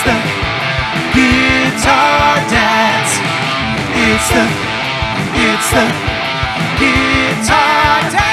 It's the Guitar Dads. It's the Guitar Dads.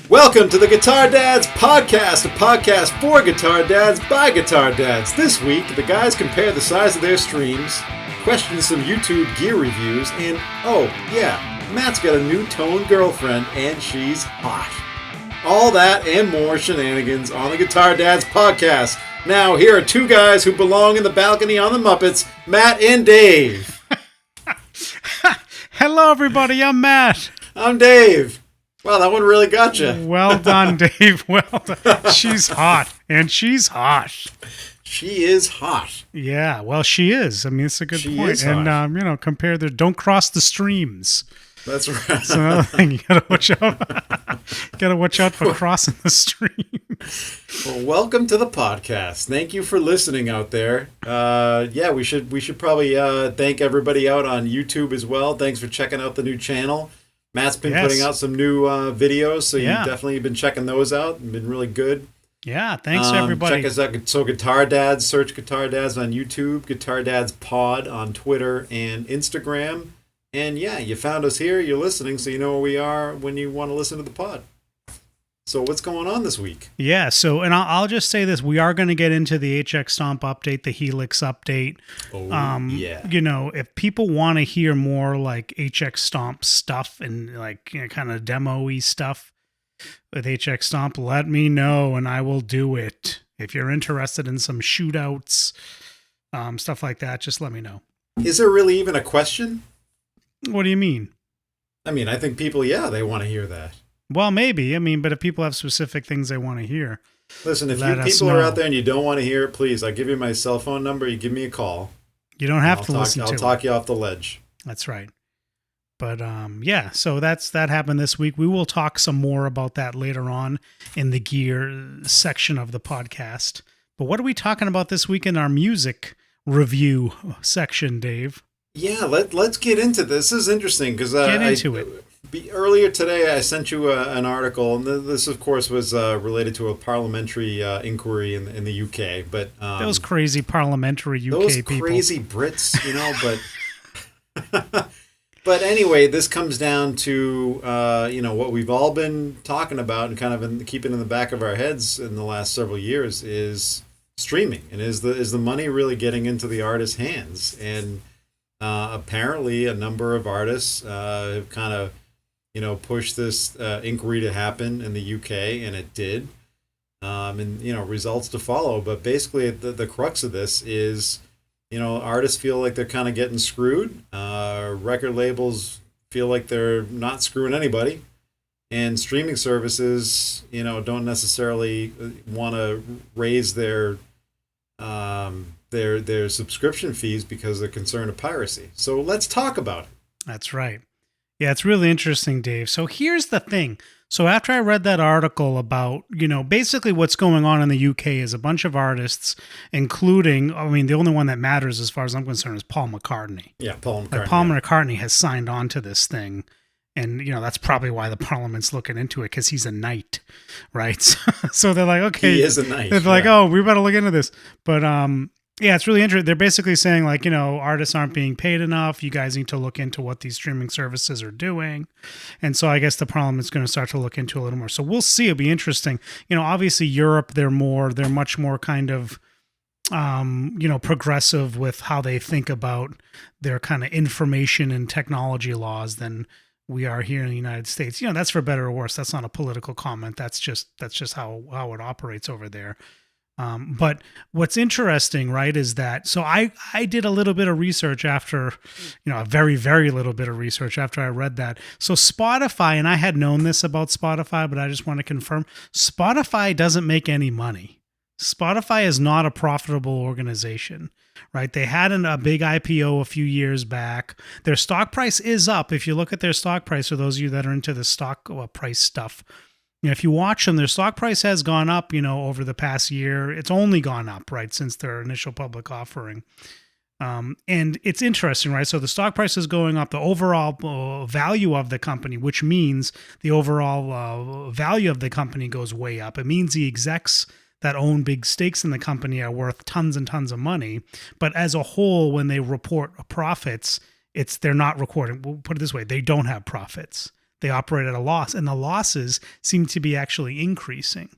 Welcome to the Guitar Dads Podcast, a podcast for guitar dads by guitar dads. This week, the guys compare the size of their streams, question some YouTube gear reviews, and oh yeah, Matt's got a new tone girlfriend and she's hot. All that and more shenanigans on the Guitar Dads Podcast. Now, here are two guys who belong in the balcony on the Muppets, Matt and Dave. Hello, everybody. I'm Matt. I'm Dave. Wow, that one really got you. Well done, Dave. Well done. She's hot, and she's hot. She is hot. Yeah, well, she is. I mean, it's a good She point. is hot. And, compare don't cross the streams. That's right. That's another thing. You gotta watch out. Gotta watch out for crossing the stream. Well, welcome to the podcast. Thank you for listening out there. We should probably thank everybody out on YouTube as well. Thanks for checking out the new channel. Matt's been putting out some new videos, so you've definitely been checking those out. It's been really good. Yeah, thanks everybody. Check us out. So Guitar Dads, search Guitar Dads on YouTube, Guitar Dads Pod on Twitter and Instagram. And yeah, you found us here, you're listening, so you know where we are when you want to listen to the pod. So what's going on this week? Yeah, and I'll just say this. We are going to get into the HX Stomp update, the Helix update. Yeah. If people want to hear more like HX Stomp stuff and like kind of demo-y stuff with HX Stomp, let me know and I will do it. If you're interested in some shootouts, stuff like that, just let me know. Is there really even a question? What do you mean? I mean, I think people, they want to hear that. Well, maybe. I mean, but if people have specific things they want to hear. Listen, if you people are out there and you don't want to hear it, please, I'll give you my cell phone number. You give me a call. You don't have to listen to it. I'll talk you off the ledge. That's right. But so that happened this week. We will talk some more about that later on in the gear section of the podcast. But what are we talking about this week in our music review section, Dave? Yeah, let's get into this. This is interesting because earlier today I sent you an article, and this, of course, was related to a parliamentary inquiry in the UK. But those crazy parliamentary UK those people, crazy Brits, But but anyway, this comes down to what we've all been talking about and kind of keeping in the back of our heads in the last several years is streaming, and is the money really getting into the artists' hands? And apparently, a number of artists have kind of pushed this inquiry to happen in the UK, and it did. And results to follow. But basically, the crux of this is, artists feel like they're kind of getting screwed. Record labels feel like they're not screwing anybody, and streaming services, don't necessarily want to raise their subscription fees because they're concerned of piracy. So let's talk about it. That's right. Yeah, it's really interesting, Dave. So here's the thing. So after I read that article about, basically what's going on in the UK is a bunch of artists, including, the only one that matters as far as I'm concerned is Paul McCartney. Yeah, Paul McCartney. Paul McCartney has signed on to this thing. And, that's probably why the Parliament's looking into it, because he's a knight, right? So they're like, okay. He is a knight. They're like, oh, we better look into this. But, it's really interesting. They're basically saying, like, artists aren't being paid enough. You guys need to look into what these streaming services are doing. And so I guess the Parliament's going to start to look into a little more. So we'll see. It'll be interesting. Obviously Europe, they're much more kind of, progressive with how they think about their kind of information and technology laws than we are here in the United States. That's for better or worse. That's not a political comment. That's just how it operates over there. But what's interesting, right, is that, so I did a little bit of research after, a very, very little bit of research after I read that. So Spotify, and I had known this about Spotify, but I just want to confirm, Spotify doesn't make any money. Spotify is not a profitable organization, right? They had a big IPO a few years back. Their stock price is up. If you look at their stock price, for those of you that are into the stock price stuff, if you watch them, their stock price has gone up, over the past year. It's only gone up, right, since their initial public offering. And it's interesting, right? So the stock price is going up, the overall value of the company, which means the overall value of the company goes way up. It means the execs that own big stakes in the company are worth tons and tons of money. But as a whole, when they report profits, they're not recording. We'll put it this way: they don't have profits. They operate at a loss, and the losses seem to be actually increasing.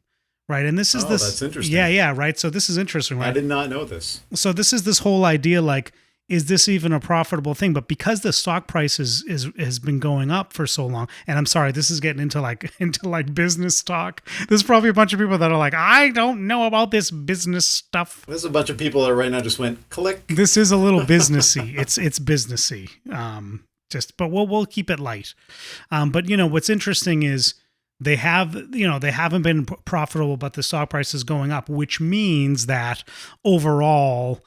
Right. And this is that's interesting. Yeah. Right. So this is interesting, right? I did not know this. So this is this whole idea, like, is this even a profitable thing? But because the stock price has been going up for so long, and I'm sorry, this is getting into like business talk. There's probably a bunch of people that are like, I don't know about this business stuff. There's a bunch of people that right now just went click. This is a little businessy. It's businessy. But we'll keep it light. But what's interesting is, they haven't been profitable, but the stock price is going up, which means that overall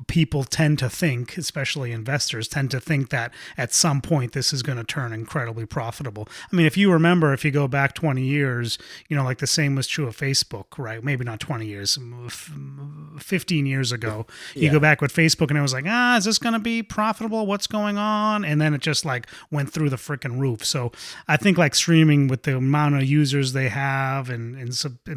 people tend to think, especially investors, tend to think that at some point this is going to turn incredibly profitable. I mean, if you go back 20 years, like the same was true of Facebook, right? Maybe not 20 years, 15 years ago. You go back with Facebook and it was like, is this going to be profitable? What's going on? And then it just like went through the freaking roof. So I think like streaming, with the amount of users they have and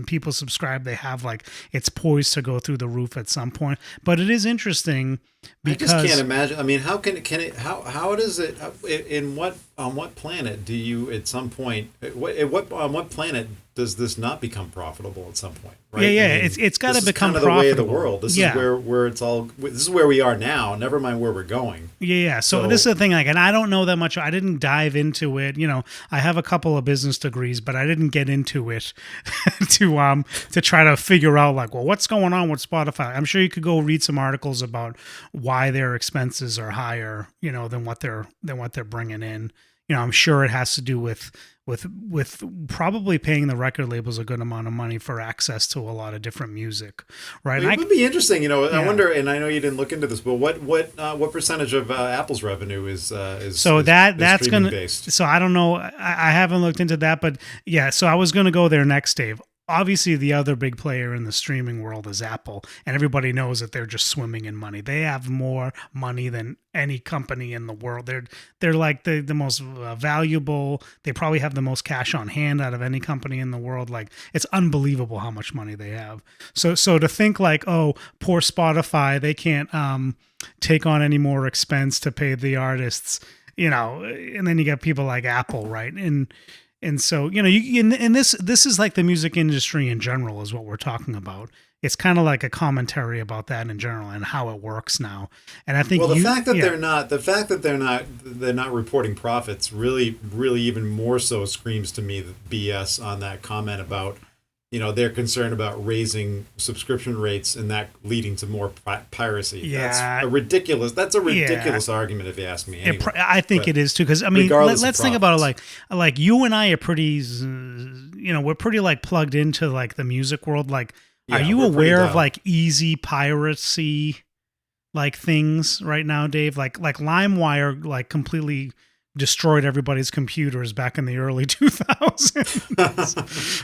people subscribe, they have, like, it's poised to go through the roof at some point. But it is interesting because I just can't imagine. I mean, how can it? How does it? On what planet do you at some point? On what planet does this not become profitable at some point? Right? Yeah. I mean, it's got to become kind of profitable. the way of the world. This is where it's all. This is where we are now. Never mind where we're going. Yeah. So this is the thing. Like, and I don't know that much. I didn't dive into it. I have a couple of business degrees, but I didn't get into it to try to figure out, like, well, what's going on with Spotify. I'm sure you could go read some articles about why their expenses are higher, than what they're bringing in. I'm sure it has to do with probably paying the record labels a good amount of money for access to a lot of different music, right? It would be interesting, I wonder, and I know you didn't look into this, but what percentage of Apple's revenue is so that's streaming gonna based? So I don't know, I haven't looked into that, but yeah. So I was gonna go there next, Dave. Obviously, the other big player in the streaming world is Apple, and everybody knows that they're just swimming in money. They have more money than any company in the world. They're like the most valuable. They probably have the most cash on hand out of any company in the world. Like, it's unbelievable how much money they have. So to think like, oh, poor Spotify, they can't take on any more expense to pay the artists, and then you got people like Apple, right? And so, this is like the music industry in general is what we're talking about. It's kind of like a commentary about that in general and how it works now. And I think the fact that they're not reporting profits really even more so screams to me that BS on that comment about, they're concerned about raising subscription rates and that leading to more piracy. Yeah. That's a ridiculous argument, if you ask me. Anyway. I think it is too, because I mean, let's think about it. Like you and I are pretty, we're pretty like plugged into like the music world. Like, are you aware of like easy piracy like things right now, Dave? Like LimeWire like completely destroyed everybody's computers back in the early 2000s.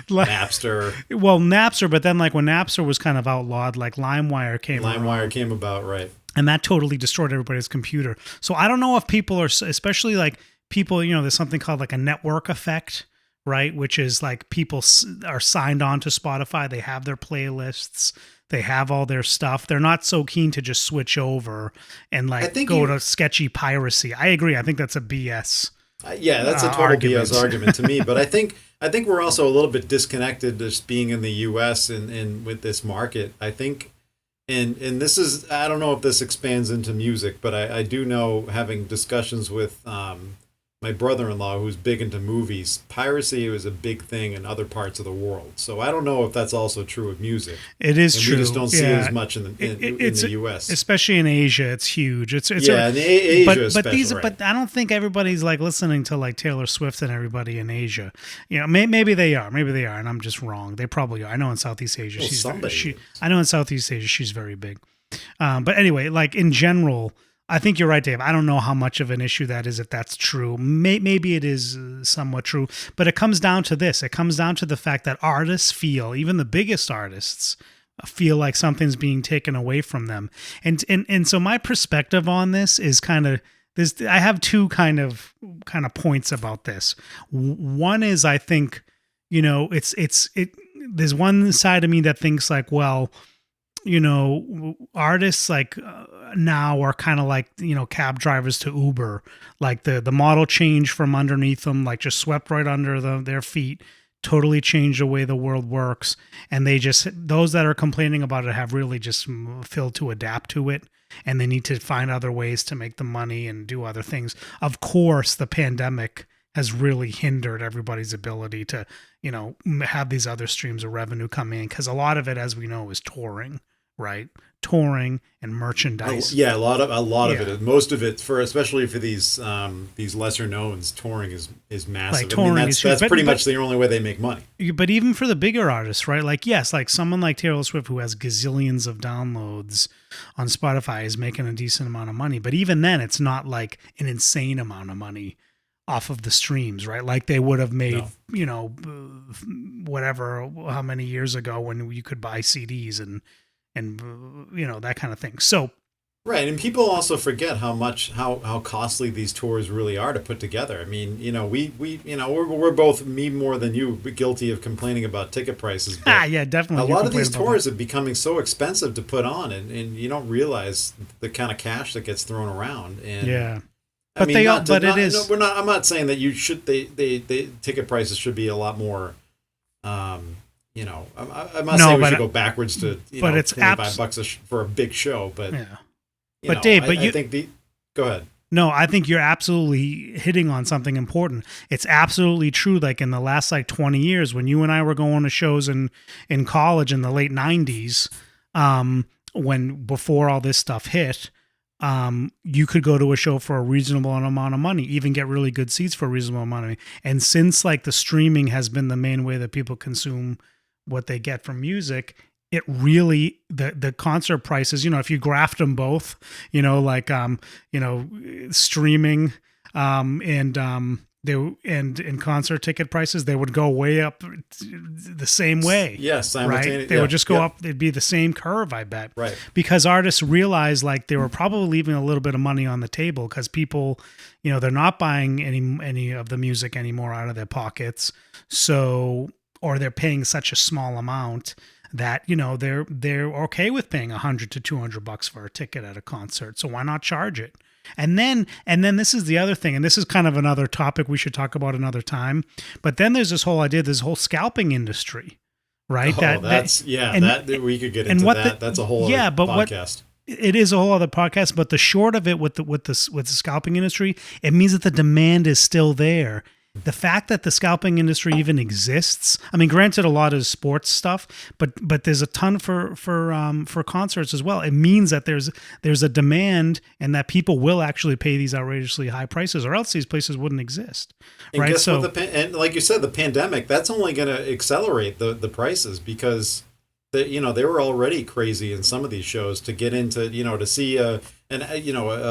Napster. Well, Napster, but then like when Napster was kind of outlawed, like LimeWire came about, right. And that totally destroyed everybody's computer. So I don't know if people are, especially like people, there's something called like a network effect, right? Which is like people are signed on to Spotify. They have their playlists. They have all their stuff. They're not so keen to just switch over and like go to sketchy piracy. I agree. I think that's a BS. That's a total argument. BS argument to me. But I think we're also a little bit disconnected just being in the U.S. and with this market. I think, and this is, I don't know if this expands into music, but I do know, having discussions with my brother-in-law, who's big into movies, piracy was a big thing in other parts of the world. So I don't know if that's also true of music. It is true. We just don't see it as much in the U.S. Especially in Asia, it's huge. It's in Asia especially. But I don't think everybody's like listening to like Taylor Swift and everybody in Asia. Maybe they are, and I'm just wrong. They probably are. I know in Southeast Asia, she's very big. But anyway, like in general, I think you're right, Dave. I don't know how much of an issue that is, if that's true. Maybe it is somewhat true, but it comes down to this. It comes down to the fact that artists feel, even the biggest artists, feel like something's being taken away from them. And so my perspective on this is kind of this. I have two kind of points about this. One is, I think, there's one side of me that thinks like, well, artists like now are kind of like, cab drivers to Uber, like the model change from underneath them, like just swept right under their feet, totally changed the way the world works. And those that are complaining about it have really just failed to adapt to it. And they need to find other ways to make the money and do other things. Of course, the pandemic has really hindered everybody's ability to, have these other streams of revenue come in. Because a lot of it, as we know, is touring, right? Touring and merchandise. Yeah, a lot of it. Most of it, especially for these lesser knowns, touring is massive. Like touring that's pretty much the only way they make money. But even for the bigger artists, right? Like, yes, like someone like Taylor Swift, who has gazillions of downloads on Spotify, is making a decent amount of money. But even then, it's not like an insane amount of money off of the streams, right? Like they would have made, whatever, how many years ago when you could buy CDs and that kind of thing. So right, and people also forget how costly these tours really are to put together. I mean, we're both, me more than you, guilty of complaining about ticket prices. But yeah, definitely. A lot of these tours are becoming so expensive to put on, and you don't realize the kind of cash that gets thrown around. And yeah, but it is. No, we're not. I'm not saying that you should. They ticket prices should be a lot more. I'm not saying we should go backwards to but it's $25 for a big show, but yeah. But Dave, I think go ahead. No, I think you're absolutely hitting on something important. It's absolutely true. Like in the last 20 years, when you and I were going to shows in college in the late 90s, before all this stuff hit, you could go to a show for a reasonable amount of money, even get really good seats for a reasonable amount of money. And since the streaming has been the main way that people consume what they get from music, it really, the concert prices, if you graphed them both, streaming, and concert ticket prices, they would go way up the same way. Yes, right? They would just go up. It'd be the same curve, I bet. Right. Because artists realized they were probably leaving a little bit of money on the table because people, they're not buying any of the music anymore out of their pockets. So, or they're paying such a small amount that they're okay with paying $100 to $200 for a ticket at a concert. So why not charge it? And then this is the other thing, and this is kind of another topic we should talk about another time. But then there's this whole idea, this whole scalping industry, right? We could get into that. That's a whole other podcast. It is a whole other podcast. But the short of it with the scalping industry, it means that the demand is still there. The fact that the scalping industry even exists, I mean, granted, a lot is sports stuff, but there's a ton for concerts as well. It means that there's a demand and that people will actually pay these outrageously high prices, or else these places wouldn't exist. And right? Guess what? And like you said, the pandemic, that's only going to accelerate the prices because they were already crazy in some of these shows to get into, to see a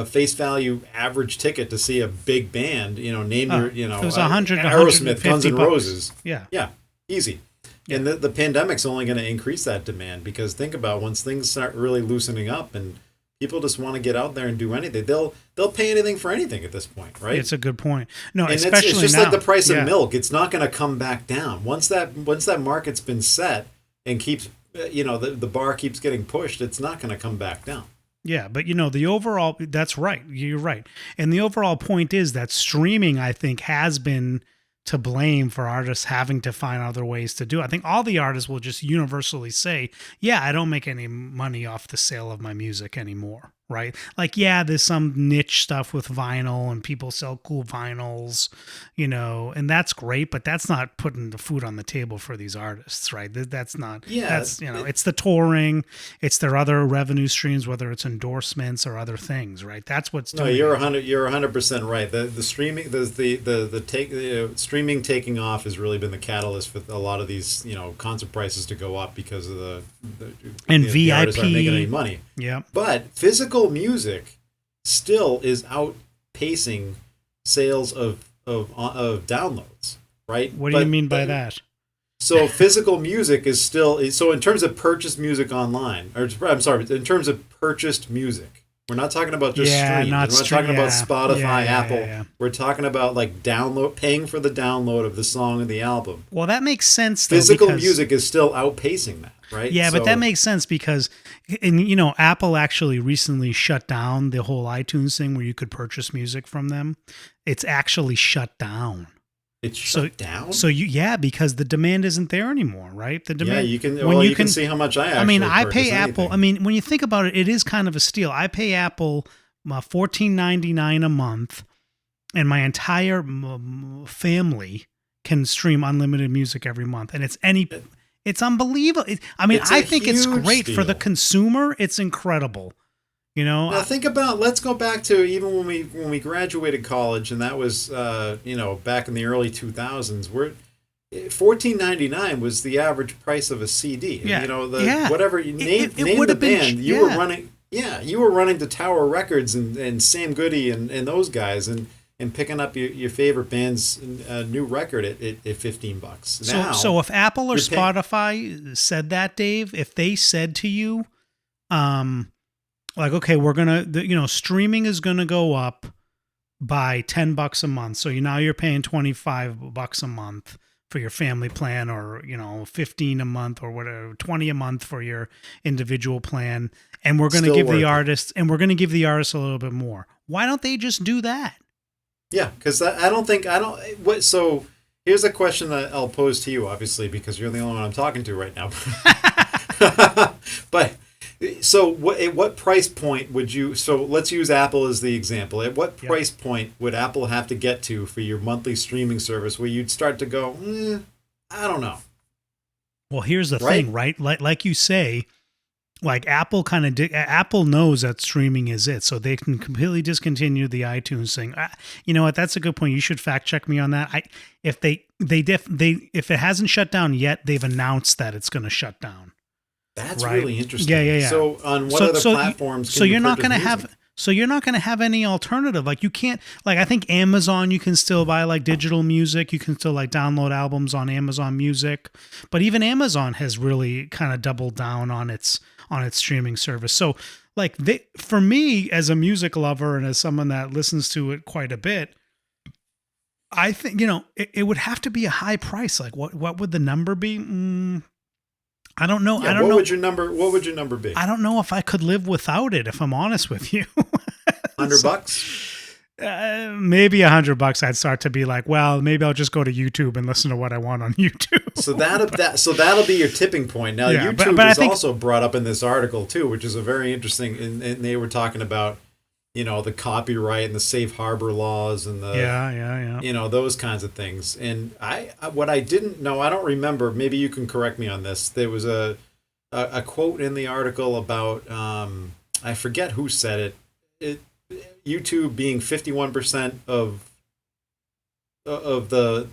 face value average ticket to see a big band, it was Aerosmith, Guns N' Roses. Yeah, easy. Yeah. And the pandemic's only going to increase that demand because think about once things start really loosening up and people just want to get out there and do anything, they'll pay anything for anything at this point, right? It's a good point. No, and especially it's just now. like the price of milk. It's not going to come back down once that market's been set and keeps. The bar keeps getting pushed, it's not going to come back down. Yeah, but the overall, that's right. You're right. And the overall point is that streaming, I think, has been to blame for artists having to find other ways to do it. I think all the artists will just universally say, yeah, I don't make any money off the sale of my music anymore. Right? There's some niche stuff with vinyl and people sell cool vinyls, and that's great, but that's not putting the food on the table for these artists, right? That's not, it's the touring, it's their other revenue streams, whether it's endorsements or other things, right? That's what's doing. No, you're 100% right. The streaming, streaming taking off has really been the catalyst for a lot of these, concert prices to go up because of the VIP artists aren't making any money. Yeah. But physical music still is outpacing sales of downloads, right? What do you mean by that? So physical music is still so in terms of purchased music online, or I'm sorry, in terms of purchased music. We're not talking about just streams. We're not talking about Spotify, Apple. Yeah. We're talking about like paying for the download of the song and the album. Well, that makes sense. Though, Physical because, music is still outpacing that, right? Yeah, but that makes sense because, and Apple actually recently shut down the whole iTunes thing where you could purchase music from them. It's actually shut down. It's shut down. So because the demand isn't there anymore, right? The demand. Yeah, you can. Well, you can see how much I actually. I mean, I pay anything. Apple. I mean, when you think about it, it is kind of a steal. I pay Apple $14.99 a month, and my entire family can stream unlimited music every month, and it's unbelievable. I think it's great for the consumer. It's incredible. Now think about. Let's go back to even when we graduated college, and that was back in the early 2000s. Where $14.99 was the average price of a CD. Yeah. Whatever you name the band, you were running. Yeah, you were running to Tower Records and Sam Goody and those guys and picking up your favorite band's new record at $15. Now, so if Apple or Spotify said that, Dave, if they said to you, like, okay, we're gonna, streaming is gonna go up by $10 a month. So now you're paying $25 a month for your family plan, or 15 a month, or whatever, 20 a month for your individual plan, and we're gonna give the artists a little bit more. Why don't they just do that? Yeah, because so here's a question that I'll pose to you, obviously, because you're the only one I'm talking to right now. But so at what price point would you, so let's use Apple as the example. At what price point would Apple have to get to for your monthly streaming service where you'd start to go, I don't know. Well, here's the thing, right? Like you say, like Apple Apple knows that streaming is it, so they can completely discontinue the iTunes thing. You know what? That's a good point. You should fact check me on that. If if it hasn't shut down yet, they've announced that it's going to shut down. That's really interesting. Yeah. So on what other platforms? You're not going to have. So you're not going to have any alternative. Like you can't. Like I think Amazon, you can still buy like digital music. You can still like download albums on Amazon Music. But even Amazon has really kind of doubled down on its streaming service. So like for me as a music lover and as someone that listens to it quite a bit, I think it would have to be a high price. Like what would the number be? I don't know. Yeah, what would your number be? I don't know if I could live without it, if I'm honest with you. $100? Maybe $100. I'd start to be like, well, maybe I'll just go to YouTube and listen to what I want on YouTube. So that'll be your tipping point. Now, YouTube is also brought up in this article too, which is a very interesting. And they were talking about the copyright and the safe harbor laws and the those kinds of things. And what I didn't know, I don't remember. Maybe you can correct me on this. There was a quote in the article about I forget who said it. YouTube being 51% of the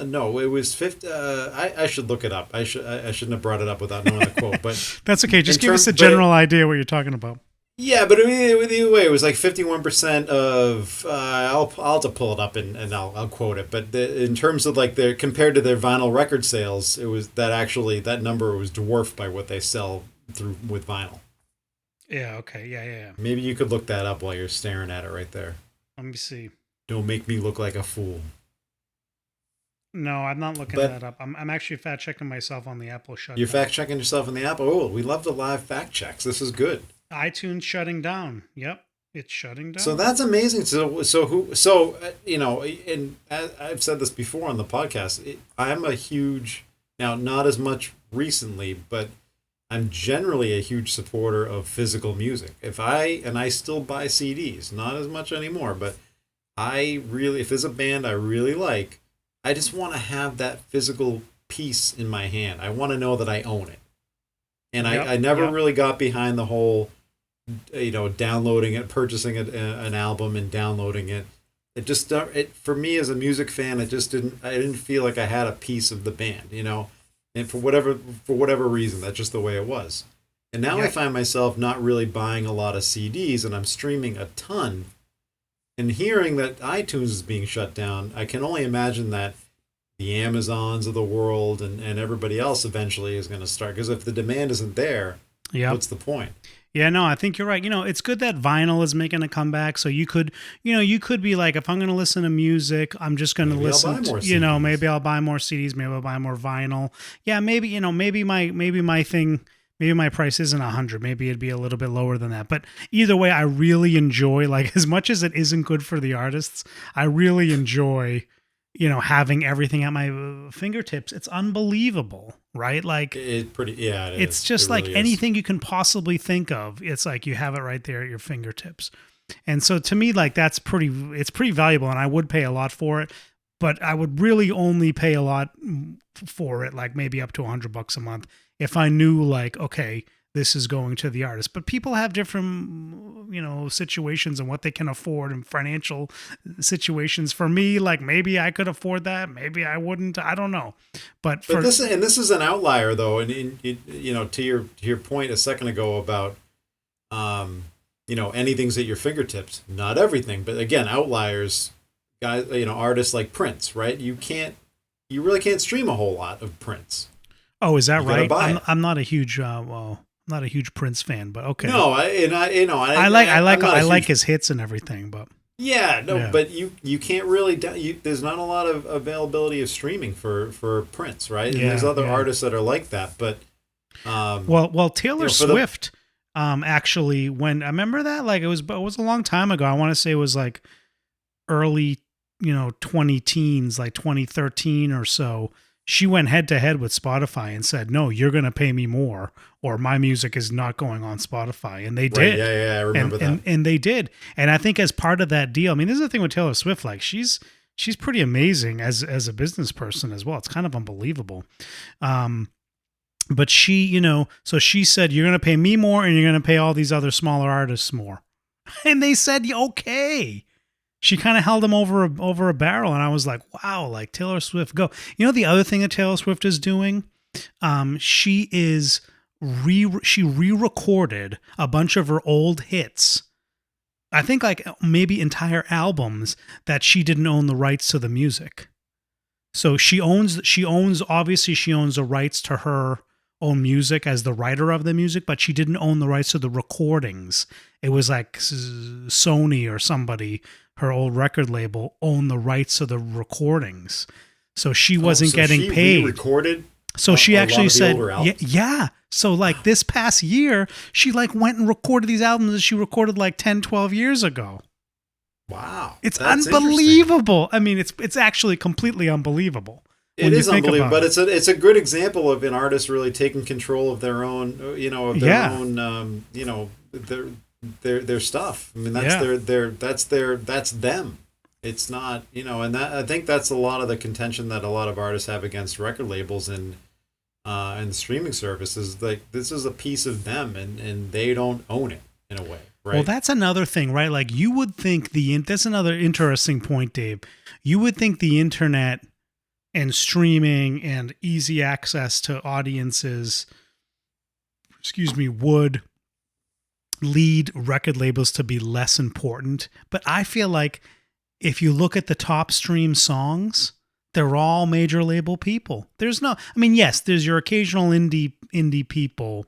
no, it was 50. I should look it up. I shouldn't have brought it up without knowing the quote. But that's okay. Just give us a general idea what you're talking about. Yeah, but either way, it was like 51% of. I'll have to pull it up and I'll quote it. But in terms of like compared to their vinyl record sales, it was that number was dwarfed by what they sell with vinyl. Yeah. Okay. Yeah. Maybe you could look that up while you're staring at it right there. Let me see. Don't make me look like a fool. No, I'm not looking that up. I'm actually fact checking myself on the Apple shutdown. You're fact checking yourself on the Apple. Oh, we love the live fact checks. This is good. iTunes shutting down. Yep, it's shutting down. So that's amazing. And I've said this before on the podcast. I'm a huge, now not as much recently, but I'm generally a huge supporter of physical music. If I still buy CDs, not as much anymore, but if there's a band I really like, I just want to have that physical piece in my hand. I want to know that I own it. And I never really got behind the whole, downloading it, purchasing an album and downloading it. It just, for me as a music fan, I didn't feel like I had a piece of the band, and for whatever reason, that's just the way it was. And now I find myself not really buying a lot of CDs, and I'm streaming a ton. And hearing that iTunes is being shut down, I can only imagine that the Amazons of the world and everybody else eventually is going to start. Because if the demand isn't there, what's the point? Yeah, no, I think you're right. It's good that vinyl is making a comeback. So you could be like, if I'm going to listen to music, I'm just going to listen to, maybe I'll buy more CDs, maybe I'll buy more vinyl. Yeah, maybe my price isn't 100. Maybe it'd be a little bit lower than that. But either way, I really enjoy, like, as much as it isn't good for the artists, I really enjoy, having everything at my fingertips. It's unbelievable, right? Like, it's just like anything you can possibly think of. It's like you have it right there at your fingertips. And so to me, like, it's pretty valuable, and I would pay a lot for it, but I would really only pay a lot for it, like maybe up to $100 a month, if I knew, like, okay, this is going to the artist. But people have different, situations and what they can afford and financial situations. For me, like, maybe I could afford that, maybe I wouldn't. I don't know. But this is an outlier, though, and to your point a second ago about anything's at your fingertips. Not everything, but again, outliers, guys, artists like Prince, right? You really can't stream a whole lot of Prince. Oh, is that right? I'm not a huge not a huge Prince fan, but okay. No, I like his hits and everything, but but you can't really. There's not a lot of availability of streaming for Prince, right? And there's other artists that are like that, but Taylor Swift, actually, when I remember that, like, it was a long time ago. I want to say it was like early, 20 teens, like 2013 or so. She went head to head with Spotify and said, "No, you're going to pay me more, or my music is not going on Spotify." And they did. Yeah, I remember that. And they did. And I think as part of that deal, I mean, this is the thing with Taylor Swift. Like, she's pretty amazing as a business person as well. It's kind of unbelievable. But she, so she said, "You're going to pay me more, and you're going to pay all these other smaller artists more." And they said, "Okay." She kind of held him over a barrel, and I was like, wow, like, Taylor Swift, go. The other thing that Taylor Swift is doing, she re-recorded a bunch of her old hits. I think, like, maybe entire albums that she didn't own the rights to the music. So she owns the rights to her own music as the writer of the music, but she didn't own the rights to the recordings. It was like Sony or somebody, her old record label, owned the rights to the recordings. So she wasn't getting paid. Recorded. So she actually said, yeah. So, like, this past year, she, like, went and recorded these albums that she recorded like 10, 12 years ago. Wow. It's unbelievable. I mean, it's actually completely unbelievable. It is unbelievable, but it's a good example of an artist really taking control of their own, their stuff. I mean, that's them. It's not, and that, I think that's a lot of the contention that a lot of artists have against record labels and streaming services. Like, this is a piece of them, and they don't own it in a way, right? Well, that's another thing, right? Like, you would think that's another interesting point, Dave. You would think the internet and streaming and easy access to audiences, would lead record labels to be less important. But I feel like if you look at the top stream songs, they're all major label people. There's yes, there's your occasional indie people,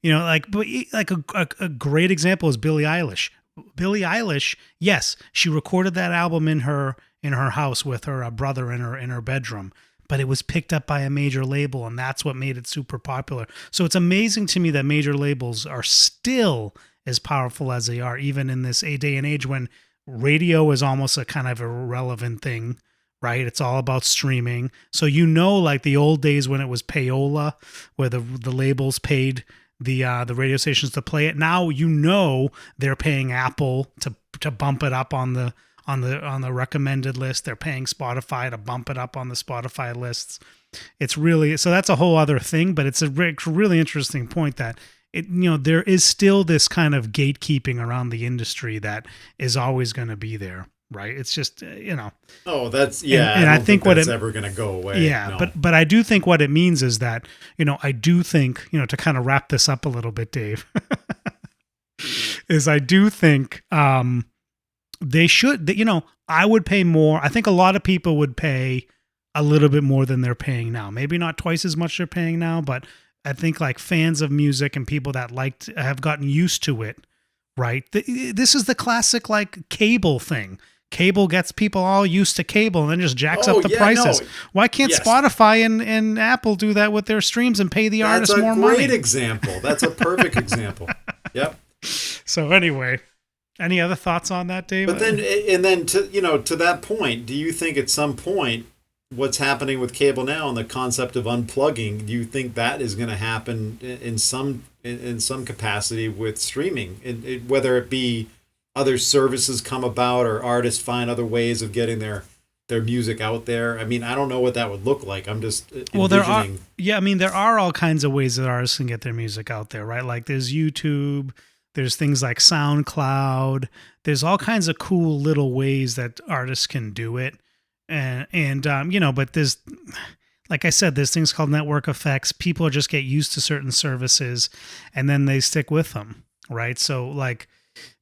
but a great example is Billie Eilish. Billie Eilish, yes, she recorded that album in her house with her brother in her bedroom, but it was picked up by a major label, and that's what made it super popular. So it's amazing to me that major labels are still as powerful as they are, even in this day and age when radio is almost a kind of irrelevant thing, right? It's all about streaming. So, like the old days when it was payola, where the labels paid the radio stations to play it. Now they're paying Apple to bump it up on the recommended list. They're paying Spotify to bump it up on the Spotify lists. It's really, so that's a whole other thing, but it's a really interesting point that there is still this kind of gatekeeping around the industry that is always going to be there, right? It's just, Oh, that's, yeah. And I think that's ever going to go away. Yeah. No. But I do think what it means is that, I do think, to kind of wrap this up a little bit, Dave, is I do think, they should, I would pay more. I think a lot of people would pay a little bit more than they're paying now. Maybe not twice as much they're paying now, but I think like fans of music and people that have gotten used to it, right? This is the classic like cable thing. Cable gets people all used to cable and then just jacks up the prices. No. Why can't Spotify and Apple do that with their streams and pay the artists more money? That's a great example. That's a perfect example. Yep. So anyway, any other thoughts on that, Dave? But then to that point, do you think at some point what's happening with cable now and the concept of unplugging, do you think that is going to happen in some capacity with streaming, whether it be other services come about or artists find other ways of getting their music out there? I mean, I don't know what that would look like. I'm just envisioning. There are all kinds of ways that artists can get their music out there, right? Like there's YouTube, there's things like SoundCloud, there's all kinds of cool little ways that artists can do it. But there's, like I said, there's things called network effects. People just get used to certain services and then they stick with them, right? So like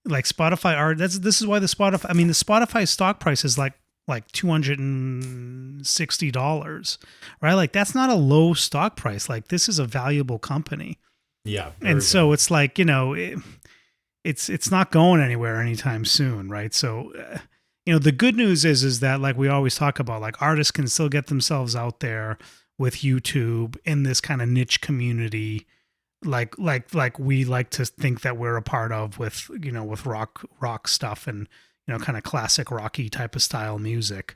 Spotify this is why the Spotify stock price is like $260, right? Like that's not a low stock price. Like this is a valuable company. Yeah. And so it's like, it's not going anywhere anytime soon, right? So, the good news is that like we always talk about, like artists can still get themselves out there with YouTube in this kind of niche community, like we like to think that we're a part of with rock stuff and kind of classic rocky type of style music.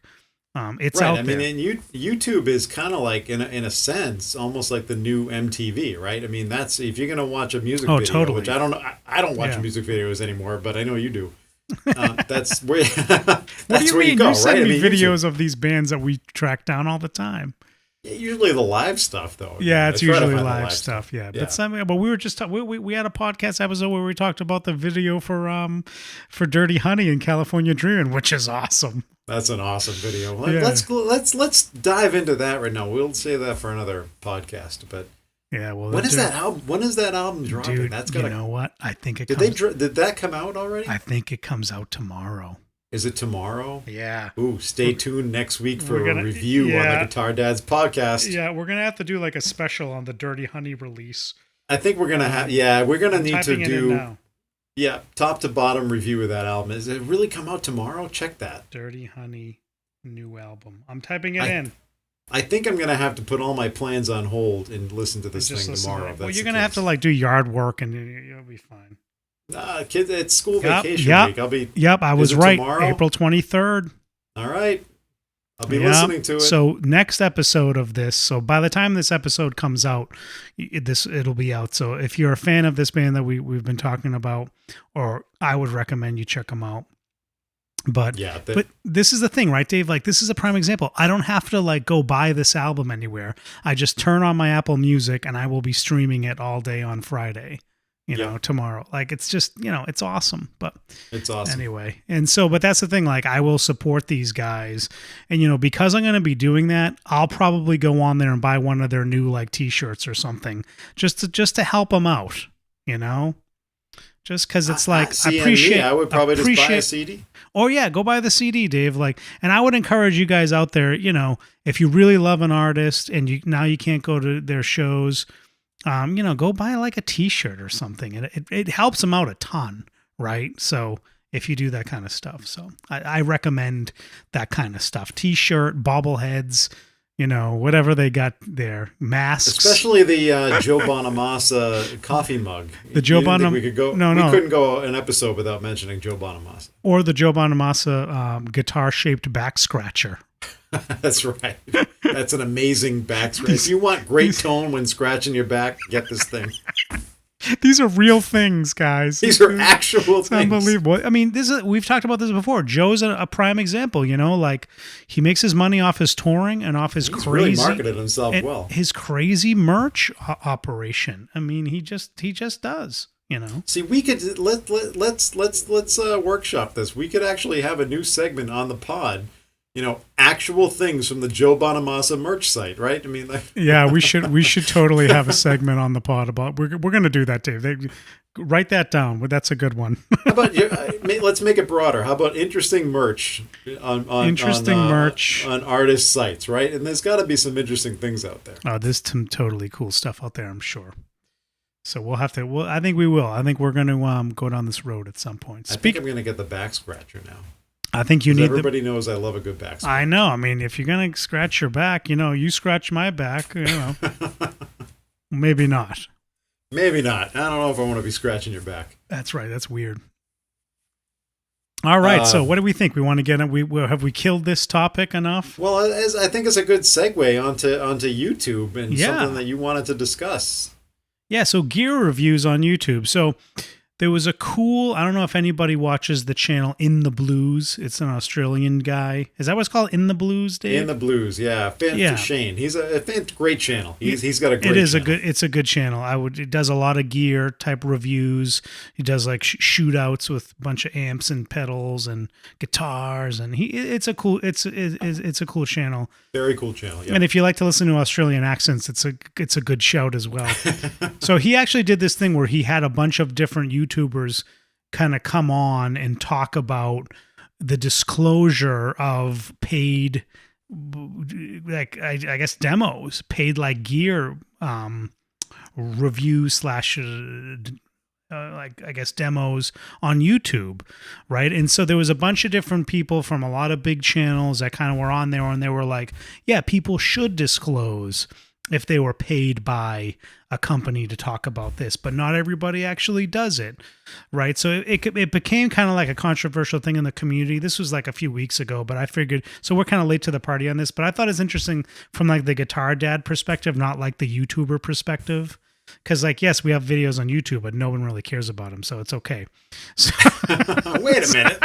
It's right. out I there. mean, and YouTube is kind of like in a sense almost like the new MTV, right? I mean, that's if you're gonna watch a music video, totally. which I don't know, I don't watch music videos anymore, but I know you do. That's where what do you mean? You send me videos of these bands that we track down all the time. Usually the live stuff, though. Yeah, it's usually live stuff. Yeah, but we were just we had a podcast episode where we talked about the video for Dirty Honey and California Dreamin', which is awesome. That's an awesome video. Let's dive into that right now. We'll save that for another podcast. But yeah, well, when is that album dropping? Dude, That's you know what? I think it did that come out already? I think it comes out tomorrow. Is it tomorrow? Yeah. Ooh, stay tuned next week for a review on the Guitar Dads podcast. Yeah, we're gonna have to do like a special on the Dirty Honey release. I think we're gonna need to do top to bottom review of that album. Is it really come out tomorrow? Check that. Dirty Honey new album. I'm typing it in. I think I'm gonna have to put all my plans on hold and listen to this thing tomorrow. Well, you're gonna have to like do yard work and you'll be fine. Kids, it's school vacation week. I'll be. Yep, I was right. Tomorrow? April 23rd. All right. I'll be listening to it. So next episode of this. So by the time this episode comes out, it'll be out. So if you're a fan of this band that we've been talking about, or I would recommend you check them out. But but this is the thing, right, Dave? Like this is a prime example. I don't have to like go buy this album anywhere. I just turn on my Apple Music and I will be streaming it all day on Friday. Tomorrow. Like it's just, it's awesome. But it's awesome. Anyway. And so, but that's the thing, like I will support these guys. And because I'm going to be doing that, I'll probably go on there and buy one of their new like t-shirts or something just to help them out, just because it's like, I would probably just buy a CD. Oh yeah, go buy the CD, Dave. Like, and I would encourage you guys out there, if you really love an artist and you can't go to their shows, go buy like a t-shirt or something. It helps them out a ton, right? So if you do that kind of stuff. So I recommend that kind of stuff. T-shirt, bobbleheads, whatever they got there. Masks. Especially the Joe Bonamassa coffee mug. The Joe Bonamassa. We couldn't go an episode without mentioning Joe Bonamassa. Or the Joe Bonamassa guitar-shaped back scratcher. That's right. That's an amazing back scratch. If you want great tone when scratching your back, get this thing. These are real things, guys. These are actual things. Unbelievable. I mean, we've talked about this before. Joe's a prime example, like he makes his money off his touring and off his He's crazy really marketed himself well. His crazy merch operation. I mean, he just does. See, we could let's workshop this. We could actually have a new segment on the pod actual things from the Joe Bonamassa merch site, right? I mean, like, Yeah, we should totally have a segment on the pod about. We're going to do that, Dave. Write that down. That's a good one. how about let's make it broader. How about interesting merch on merch on artist sites, right? And there's got to be some interesting things out there. Oh, there's some totally cool stuff out there, I'm sure. So we'll have to. Well, I think we will. I think we're going to go down this road at some point. I think I'm going to get the back scratcher now. I think you need. Everybody knows I love a good back scratcher. I know. I mean, if you're going to scratch your back, you scratch my back. Maybe not. Maybe not. I don't know if I want to be scratching your back. That's right. That's weird. All right. So what do we think? We want to get have we killed this topic enough? Well, I think it's a good segue onto YouTube and something that you wanted to discuss. Yeah. So gear reviews on YouTube. So there was a cool, I don't know if anybody watches the channel In the Blues. It's an Australian guy. Is that what it's called? In the Blues, Dave? In the Blues, yeah. Shane. He's a great channel. He's got a great channel. It's a good channel. It does a lot of gear type reviews. He does like shootouts with a bunch of amps and pedals and guitars, and it's a cool channel. Very cool channel, yeah. And if you like to listen to Australian accents, it's a good shout as well. So he actually did this thing where he had a bunch of different YouTubers kind of come on and talk about the disclosure of paid, like I guess demos, paid like gear review / like I guess demos on YouTube, right? And so there was a bunch of different people from a lot of big channels that kind of were on there, and they were like, yeah, people should disclose if they were paid by a company to talk about this, but not everybody actually does it, right? So it became kind of like a controversial thing in the community. This was like a few weeks ago, but I figured, so we're kind of late to the party on this, but I thought it's interesting from like the guitar dad perspective, not like the YouTuber perspective. Because, like, yes, we have videos on YouTube, but no one really cares about them, so it's okay. So, wait a minute.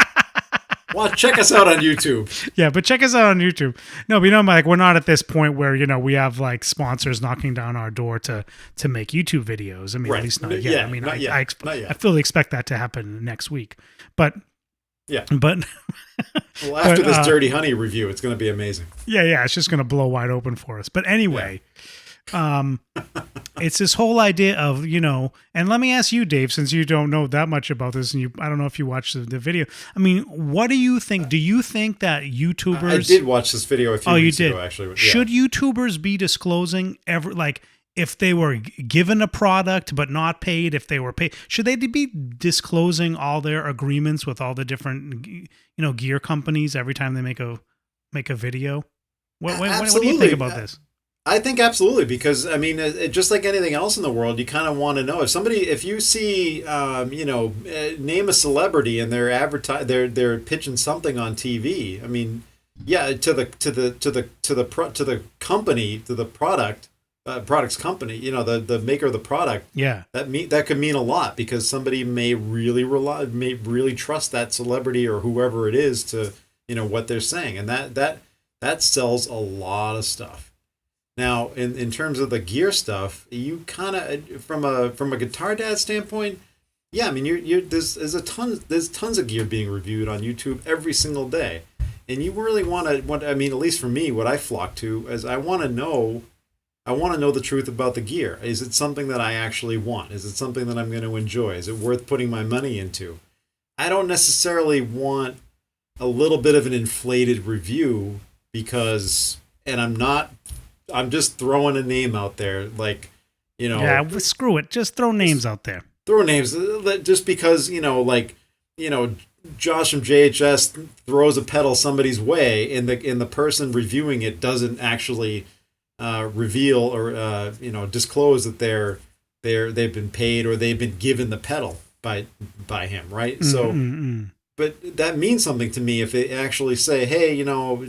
Well, check us out on YouTube. Yeah, but check us out on YouTube. No, but like we're not at this point where we have like sponsors knocking down our door to make YouTube videos. I mean, right. At least not yet. Yeah, I mean, not I fully expect that to happen next week. But yeah, but well, after this Dirty Honey review, it's going to be amazing. Yeah, it's just going to blow wide open for us. But anyway. Yeah. It's this whole idea of, and let me ask you, Dave, since you don't know that much about this, and I don't know if you watched the video. I mean, what do you think? Do you think that YouTubers? I did watch this video a few weeks ago, actually. Yeah. Should YouTubers be disclosing if they were given a product but not paid, if they were paid, should they be disclosing all their agreements with all the different, gear companies every time they make a video? What do you think about this? I think absolutely, because I mean, just like anything else in the world, you kind of want to know if you see, name a celebrity and they're pitching something on TV. I mean, yeah, to the company, to the product's company, the maker of the product. Yeah, that could mean a lot, because somebody may really trust that celebrity or whoever it is to what they're saying, and that sells a lot of stuff. Now, in terms of the gear stuff, you kind of from a guitar dad standpoint, yeah, I mean, there's tons of gear being reviewed on YouTube every single day, and you really want to. I mean, at least for me, what I flock to is I want to know the truth about the gear. Is it something that I actually want? Is it something that I'm going to enjoy? Is it worth putting my money into? I don't necessarily want a little bit of an inflated review I'm just throwing a name out there, like, Yeah, screw it. Just throw names out there. Throw names, just because, Josh from JHS throws a pedal somebody's way, and the person reviewing it doesn't actually reveal or disclose that they've been paid or they've been given the pedal by him, right? Mm-hmm. So. But that means something to me if they actually say, hey,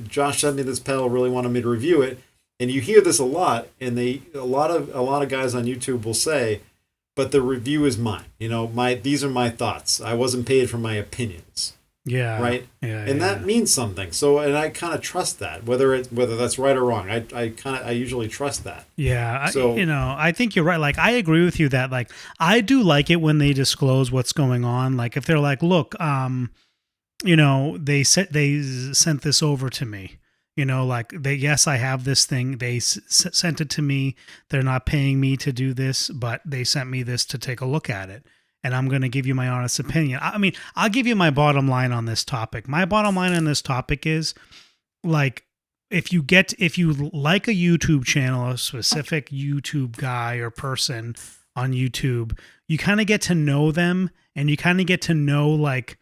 Josh sent me this pedal, really wanted me to review it. And you hear this a lot, and a lot of guys on YouTube will say, but the review is mine. These are my thoughts. I wasn't paid for my opinions. Yeah. Right? Yeah. And that means something. So, and I kind of trust that, whether that's right or wrong. I usually trust that. Yeah. So, I think you're right. Like, I agree with you that, like, I do like it when they disclose what's going on. Like, if they're like, look, they sent this over to me. Like yes, I have this thing. They sent it to me. They're not paying me to do this, but they sent me this to take a look at it. And I'm going to give you my honest opinion. I mean, I'll give you my bottom line on this topic. My bottom line on this topic is, like, if you like a YouTube channel, a specific YouTube guy or person on YouTube, you kind of get to know them, and you kind of get to know, like,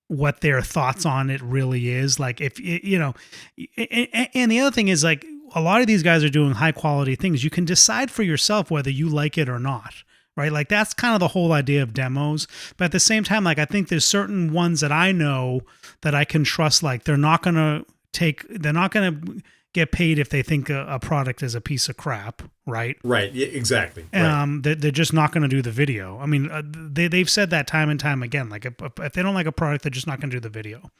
what their thoughts on it really is. Like, if and the other thing is, like, a lot of these guys are doing high quality things. You can decide for yourself whether you like it or not. Right? Like, that's kind of the whole idea of demos. But at the same time, like, I think there's certain ones that I know that I can trust. Like, they're not going to get paid if they think a product is a piece of crap. Right. Right. Yeah, exactly. Right. They're just not going to do the video. I mean, they've said that time and time again. Like, if they don't like a product, they're just not going to do the video.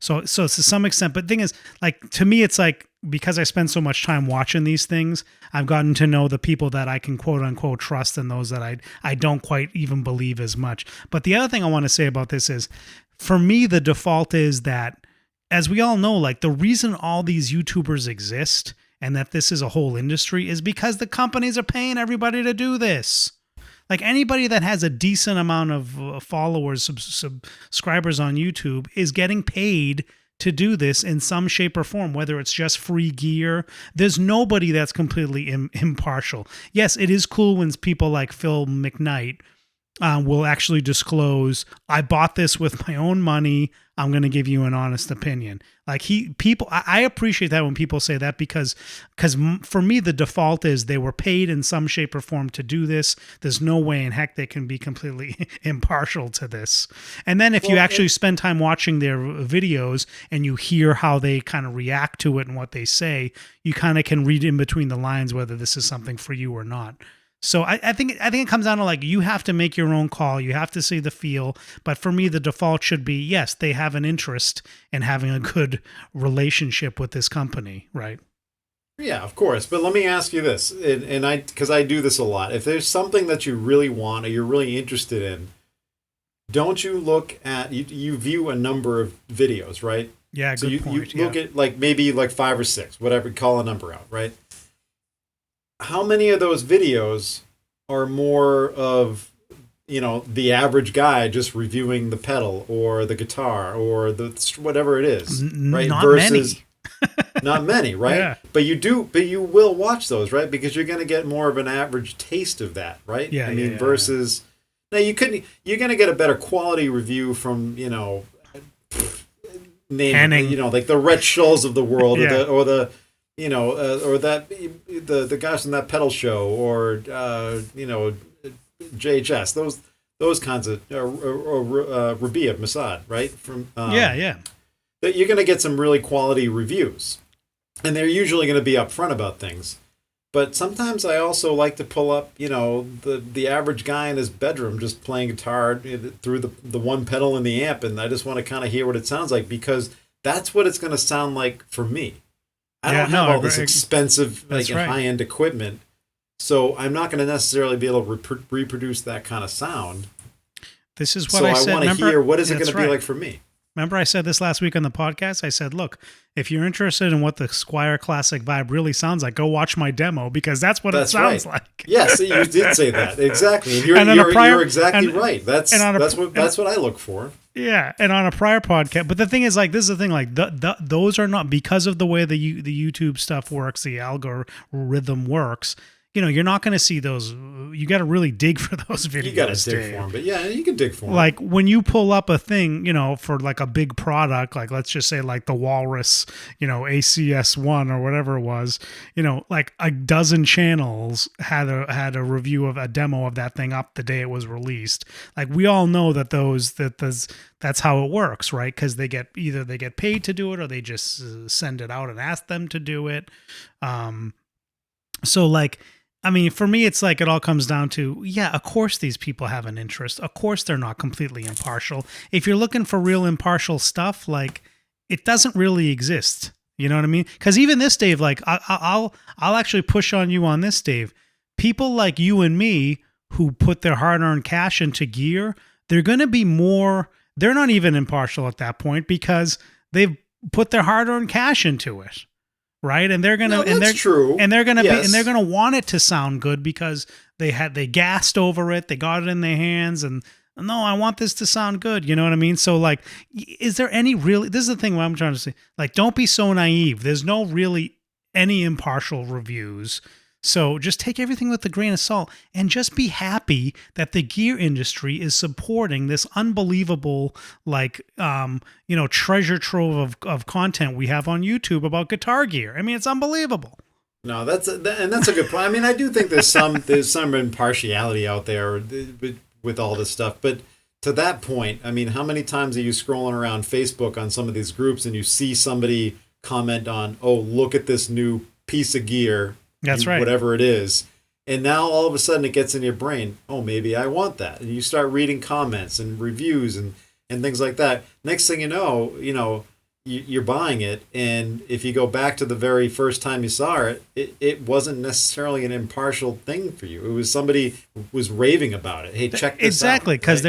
So to some extent, but the thing is, like, to me, it's like, because I spend so much time watching these things, I've gotten to know the people that I can quote unquote trust, and those that I don't quite even believe as much. But the other thing I want to say about this is, for me, the default is that, as we all know, like, the reason all these YouTubers exist and that this is a whole industry is because the companies are paying everybody to do this. Like, anybody that has a decent amount of followers, subscribers on YouTube is getting paid to do this in some shape or form, whether it's just free gear. There's nobody that's completely impartial. Yes, it is cool when people like Phil McKnight will actually disclose, I bought this with my own money. I'm going to give you an honest opinion. Like, I appreciate that when people say that, because for me, the default is they were paid in some shape or form to do this. There's no way in heck they can be completely impartial to this. And then if you actually spend time watching their videos and you hear how they kind of react to it and what they say, you kind of can read in between the lines whether this is something for you or not. So I think it comes down to, like, you have to make your own call. You have to see the feel. But for me, the default should be, yes, they have an interest in having a good relationship with this company, right? Yeah, of course. But let me ask you this, and because I do this a lot. If there's something that you really want or you're really interested in, don't you look at, you view a number of videos, right? Yeah, so good point. You look at, like, maybe like 5 or 6, whatever, call a number out, right? How many of those videos are more of, the average guy just reviewing the pedal or the guitar or the whatever it is, right? Not many. Not many, right? Yeah. But you will watch those, right? Because you're going to get more of an average taste of that, right? Yeah. Versus, now you're going to get a better quality review from, like the Rhett Schulz of the world, Yeah. or the or that the guys from that pedal show, or JHS, those kinds of Rabia Masad, right? From Yeah. that you're going to get some really quality reviews, and they're usually going to be upfront about things. But sometimes I also like to pull up, the average guy in his bedroom just playing guitar through the one pedal in the amp, and I just want to kind of hear what it sounds like, because that's what it's going to sound like for me. I don't have all this expensive, high-end equipment, so I'm not going to necessarily be able to reproduce that kind of sound. This is what I said. So I want to hear, what is it going to be like for me? Remember I said this last week on the podcast? I said, look, if you're interested in what the Squier Classic Vibe really sounds like, go watch my demo, because that's what it sounds like. Yes, you did say that. Exactly. And you're exactly right. That's what I look for. Yeah, and on a prior podcast, but the thing is, like, this is the thing, like, those are not, because of the way the YouTube stuff works, the algorithm works, you're not going to see those. You got to really dig for those videos. You got to dig for them, but yeah, you can dig for them. Like, when you pull up a thing, for like a big product, like, let's just say like the Walrus, ACS1 or whatever it was, like a dozen channels had a review of a demo of that thing up the day it was released. Like, we all know that that's how it works, right? Because they get paid to do it, or they just send it out and ask them to do it. So, like, I mean, for me, it's like, it all comes down to, yeah, of course these people have an interest. Of course they're not completely impartial. If you're looking for real impartial stuff, like, it doesn't really exist. You know what I mean? Because even this, Dave, like, I'll actually push on you on this, Dave. People like you and me who put their hard-earned cash into gear, they're going to be more they're not even impartial at that point because they've put their hard-earned cash into it. Right. And they're going to, No, that's true. And they're going to Yes. and they're going to want it to sound good because they gassed over it. They got it in their hands and no, I want this to sound good. You know what I mean? So like, is there any really, this is the thing what I'm trying to say, like, don't be so naive. There's no really any impartial reviews. So just take everything with a grain of salt and just be happy that the gear industry is supporting this unbelievable, like, treasure trove of content we have on YouTube about guitar gear. I mean, it's unbelievable. No, that's a good point. I mean, I do think there's some impartiality out there with all this stuff, but to that point, I mean, how many times are you scrolling around Facebook on some of these groups and you see somebody comment on, "Oh, look at this new piece of gear." That's right. Whatever it is. And now all of a sudden it gets in your brain, oh, maybe I want that. And you start reading comments and reviews and things like that. Next thing you know, you're buying it. And if you go back to the very first time you saw it, it wasn't necessarily an impartial thing for you. It was somebody was raving about it. Hey, check this out. Exactly, because right?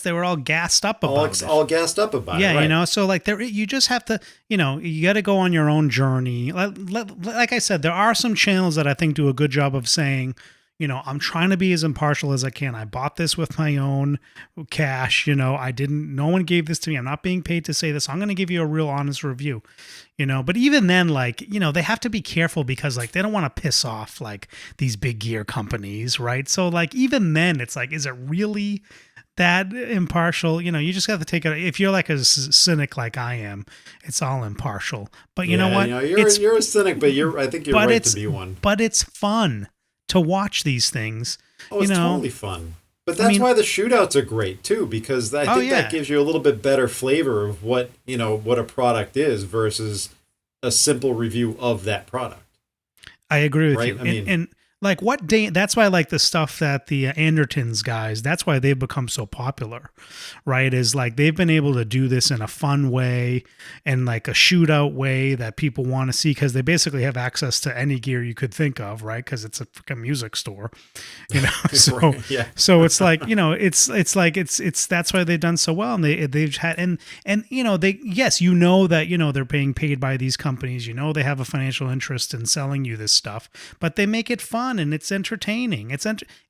they were all gassed up about it. All gassed up about it. Yeah, right. so like you just have to, you got to go on your own journey. Like I said, there are some channels that I think do a good job of saying, I'm trying to be as impartial as I can. I bought this with my own cash. No one gave this to me. I'm not being paid to say this. I'm going to give you a real honest review, but even then, like, they have to be careful because like, they don't want to piss off like these big gear companies. Right. So like, even then it's like, is it really that impartial? You just have to take it. If you're like a cynic, like I am, it's all impartial, but you know what? You're a cynic, but I think you're right to be one, but it's fun to watch these things. Oh, it's totally fun. But that's why the shootouts are great too, because I think that gives you a little bit better flavor of what a product is versus a simple review of that product. I agree with right? you. I mean, and like that's why I like the stuff that the Andertons guys, that's why they've become so popular, right? Is like they've been able to do this in a fun way and like a shootout way that people want to see because they basically have access to any gear you could think of, right? Because it's a freaking music store, So right, yeah. So it's like it's like it's that's why they've done so well, and they've had and they that they're being paid by these companies, they have a financial interest in selling you this stuff, but they make it fun. And it's entertaining.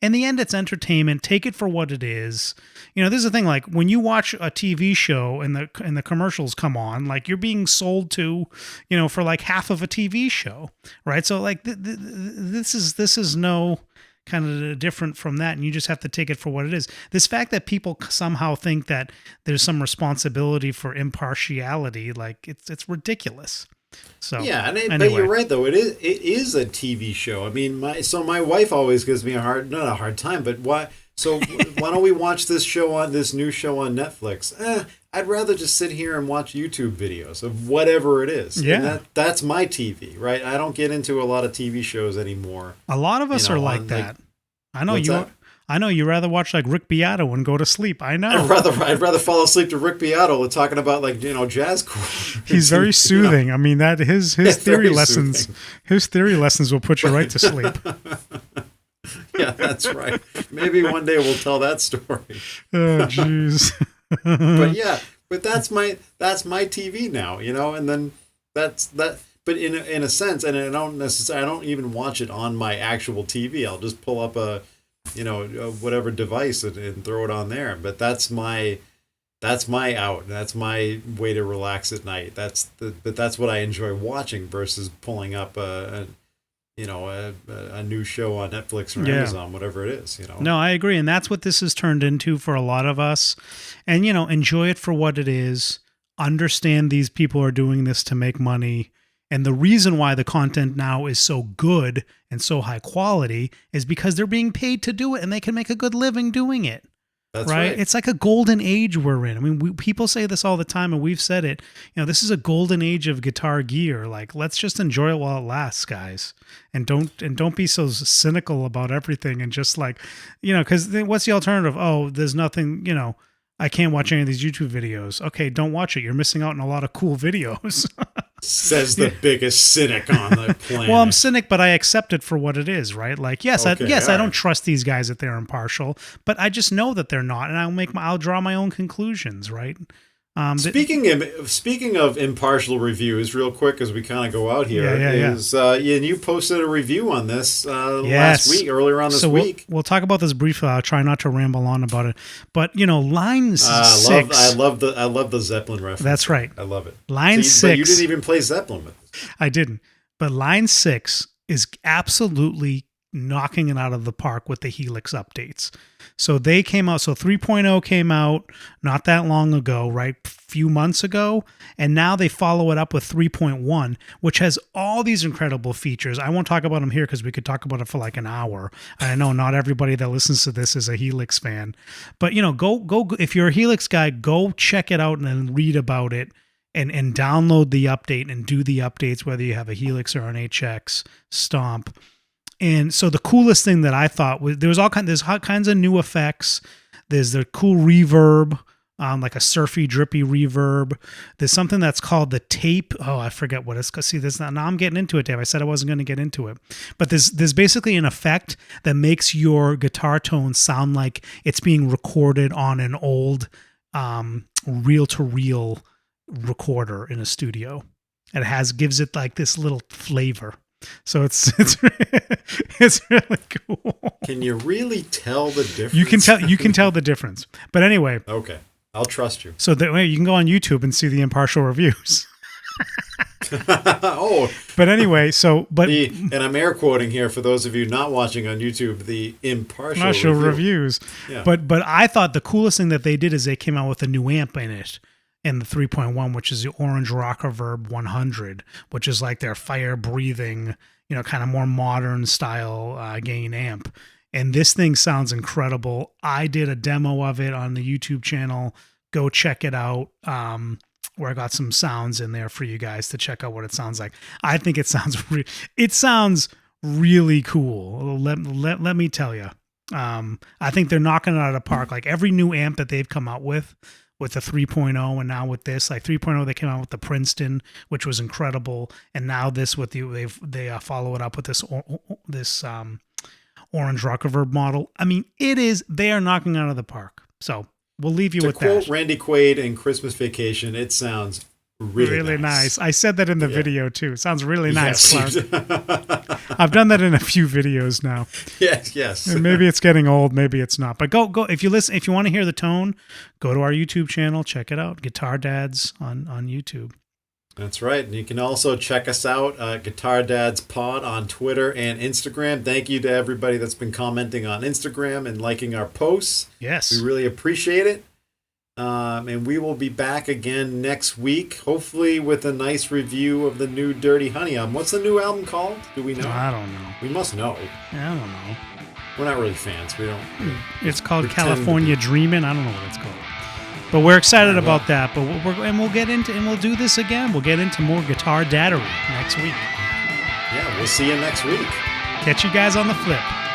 In the end, it's entertainment. Take it for what it is. This is the thing. Like when you watch a TV show and the commercials come on, like you're being sold to, for like half of a TV show, right? So like this is no kind of different from that, and you just have to take it for what it is. This fact that people somehow think that there's some responsibility for impartiality, like it's ridiculous. So yeah, anyway. But you're right though. It is a TV show. I mean, my wife always gives me not a hard time, but why? So why don't we watch this new show on Netflix? I'd rather just sit here and watch YouTube videos of whatever it is. Yeah, and that's my TV, right? I don't get into a lot of TV shows anymore. A lot of us are like that. I know you. I know you rather watch like Rick Beato and go to sleep. I know. I'd rather fall asleep to Rick Beato and talking about like jazz chords. He's very soothing. I mean that his theory lessons soothing. His theory lessons will put you right to sleep. Yeah, that's right. Maybe one day we'll tell that story. Oh jeez. but that's my TV now, and then that's that. But in a sense, and I don't even watch it on my actual TV. I'll just pull up a whatever device and throw it on there. But that's my out. That's my way to relax at night. But that's what I enjoy watching versus pulling up a new show on Netflix or Amazon, whatever it is. No, I agree, and that's what this has turned into for a lot of us. And enjoy it for what it is. Understand these people are doing this to make money. And the reason why the content now is so good and so high quality is because they're being paid to do it and they can make a good living doing it. That's right. It's like a golden age we're in. I mean, people say this all the time and we've said it. This is a golden age of guitar gear. Like, let's just enjoy it while it lasts, guys. And don't be so cynical about everything and just like, because what's the alternative? Oh, there's nothing, I can't watch any of these YouTube videos. Okay, don't watch it. You're missing out on a lot of cool videos. Says the biggest cynic on the planet. Well, I'm cynic, but I accept it for what it is, right? Like, yes, Okay, I all don't right. trust these guys that they're impartial, but I just know that they're not, and I'll draw my own conclusions, right? Speaking of impartial reviews, real quick as we kind of go out here, Yeah. and you posted a review on this last week, earlier on this week. We'll talk about this briefly. I'll try not to ramble on about it, but line 6. I love the Zeppelin reference. That's right. I love it. Line 6. But you didn't even play Zeppelin with us. I didn't. But line 6 is absolutely knocking it out of the park with the Helix updates. So they came out. So 3.0 came out not that long ago, right? Few months ago. And now they follow it up with 3.1, which has all these incredible features. I won't talk about them here because we could talk about it for like an hour. I know not everybody that listens to this is a Helix fan, but go if you're a Helix guy, go check it out and then read about it and download the update and do the updates, whether you have a Helix or an HX Stomp. And so the coolest thing that I thought was there's all kinds of new effects. There's the cool reverb, like a surfy, drippy reverb. There's something that's called the tape. Oh, I forget what it's called. See, now I'm getting into it, Dave. I said I wasn't going to get into it. But there's basically an effect that makes your guitar tone sound like it's being recorded on an old reel-to-reel recorder in a studio. It gives it like this little flavor. So it's really cool. Can you really tell the difference? You can tell the difference. But anyway, okay, I'll trust you. So that way you can go on YouTube and see the impartial reviews. Oh, but anyway, and I'm air quoting here for those of you not watching on YouTube, the impartial reviews. Yeah. But I thought the coolest thing that they did is they came out with a new amp in it. In the 3.1, which is the Orange Rockerverb 100, which is like their fire-breathing, kind of more modern style gain amp. And this thing sounds incredible. I did a demo of it on the YouTube channel. Go check it out, where I got some sounds in there for you guys to check out what it sounds like. I think it sounds really cool. Let me tell you. I think they're knocking it out of the park. Like every new amp that they've come out with the 3.0 and now with this, like 3.0, they came out with the Princeton, which was incredible. And now this with they follow it up with this Orange Rockerverb model. I mean, they are knocking it out of the park. So we'll leave you with that. To quote Randy Quaid in Christmas Vacation, it sounds really nice. I said that in the video too. It sounds really nice, yes. Clark. I've done that in a few videos now. Yes. And maybe it's getting old, maybe it's not. But go if you want to hear the tone, go to our YouTube channel, check it out. Guitar Dads on YouTube. That's right. And you can also check us out, Guitar Dads Pod on Twitter and Instagram. Thank you to everybody that's been commenting on Instagram and liking our posts. Yes. We really appreciate it. And we will be back again next week, hopefully with a nice review of the new Dirty Honey album. What's the new album called? Do we know? I don't know. We must know. Yeah, I don't know. We're not really fans. We don't. It's called California Dreamin'. I don't know what it's called. But we're excited about that. But we'll do this again. We'll get into more guitar daddery next week. Yeah, we'll see you next week. Catch you guys on the flip.